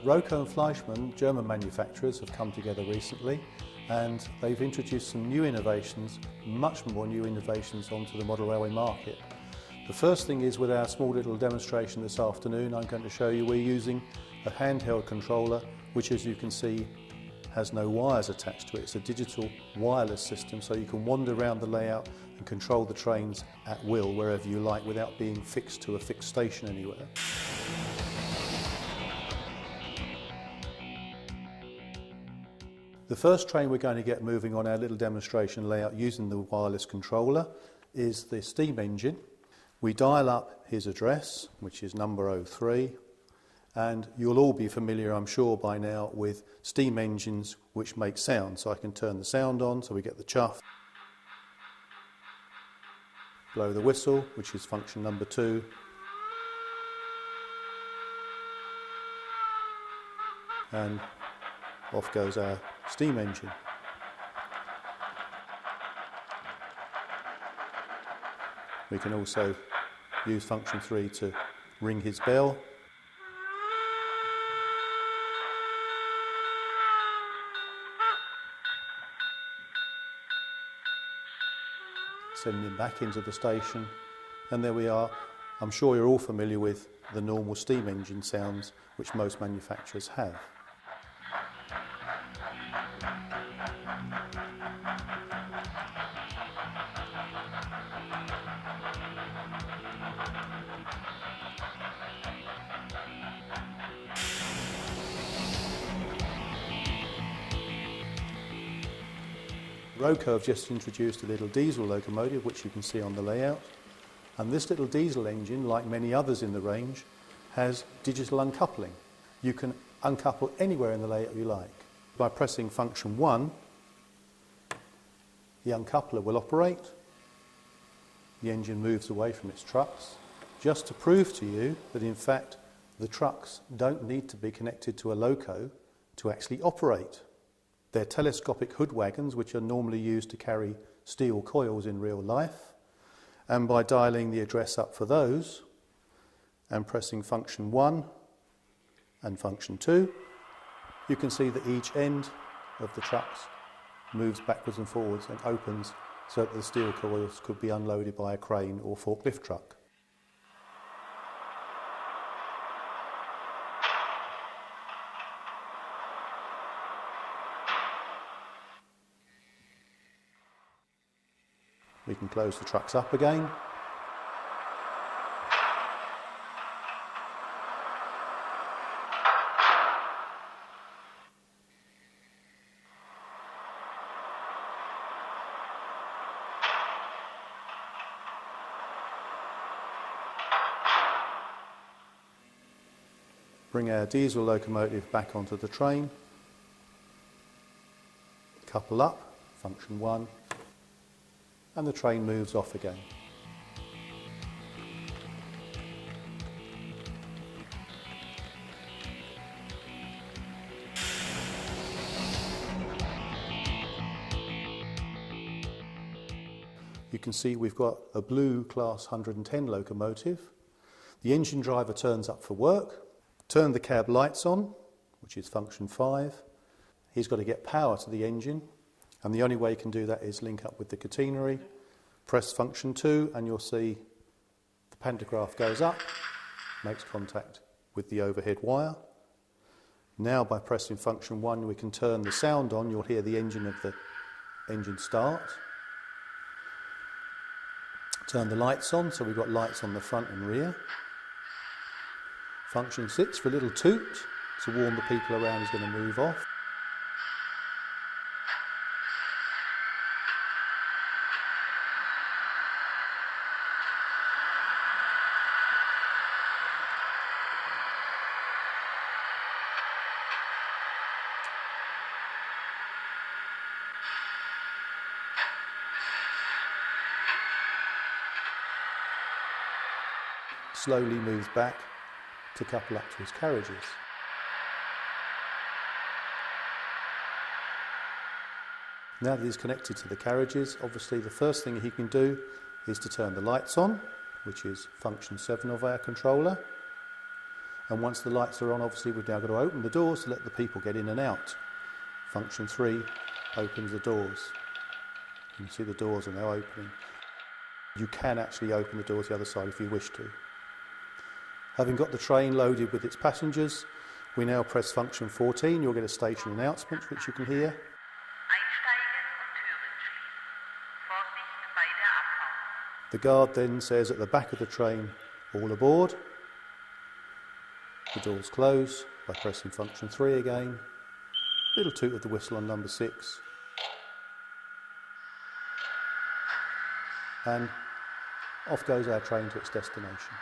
Roco and Fleischmann, German manufacturers, have come together recently and they've introduced some new innovations, much more new innovations onto the model railway market. The first thing is, with our small little demonstration this afternoon, I'm going to show you we're using a handheld controller which, as you can see, has no wires attached to it. It's a digital wireless system, so you can wander around the layout and control the trains at will wherever you like without being fixed to a fixed station anywhere. The first train we're going to get moving on our little demonstration layout using the wireless controller is the steam engine. We dial up his address, which is number 03, and you'll all be familiar, I'm sure, by now with steam engines which make sound. So I can turn the sound on so we get the chuff, blow the whistle, which is function number 2, and off goes our steam engine. We can also use function 3 to ring his bell. Send him back into the station, and there we are. I'm sure you're all familiar with the normal steam engine sounds which most manufacturers have. Roco have just introduced a little diesel locomotive, which you can see on the layout, and this little diesel engine, like many others in the range, has digital uncoupling. You can uncouple anywhere in the layout you like. By pressing function 1, the uncoupler will operate. The engine moves away from its trucks, just to prove to you that in fact the trucks don't need to be connected to a loco to actually operate. They're telescopic hood wagons which are normally used to carry steel coils in real life, and by dialing the address up for those and pressing function 1 and function 2, you can see that each end of the trucks moves backwards and forwards and opens so that the steel coils could be unloaded by a crane or forklift truck. We can close the trucks up again. Bring our diesel locomotive back onto the train. Couple up, function 1. And the train moves off again. You can see we've got a blue class 110 locomotive. The engine driver turns up for work, turn the cab lights on, which is function 5. He's got to get power to the engine. And the only way you can do that is link up with the catenary, press function 2, and you'll see the pantograph goes up, makes contact with the overhead wire. Now by pressing function 1 we can turn the sound on. You'll hear the engine start. Turn the lights on, so we've got lights on the front and rear. Function 6 for a little toot to warn the people around he's going to move off. Slowly moves back to couple up to his carriages. Now that he's connected to the carriages, obviously the first thing he can do is to turn the lights on, which is function 7 of our controller. And once the lights are on, obviously we've now got to open the doors to let the people get in and out. Function 3 opens the doors. You can see the doors are now opening. You can actually open the doors the other side if you wish to. Having got the train loaded with its passengers, we now press function 14. You'll get a station announcement, which you can hear. The guard then says at the back of the train, all aboard. The doors close by pressing function 3 again. Little toot of the whistle on number 6. And off goes our train to its destination.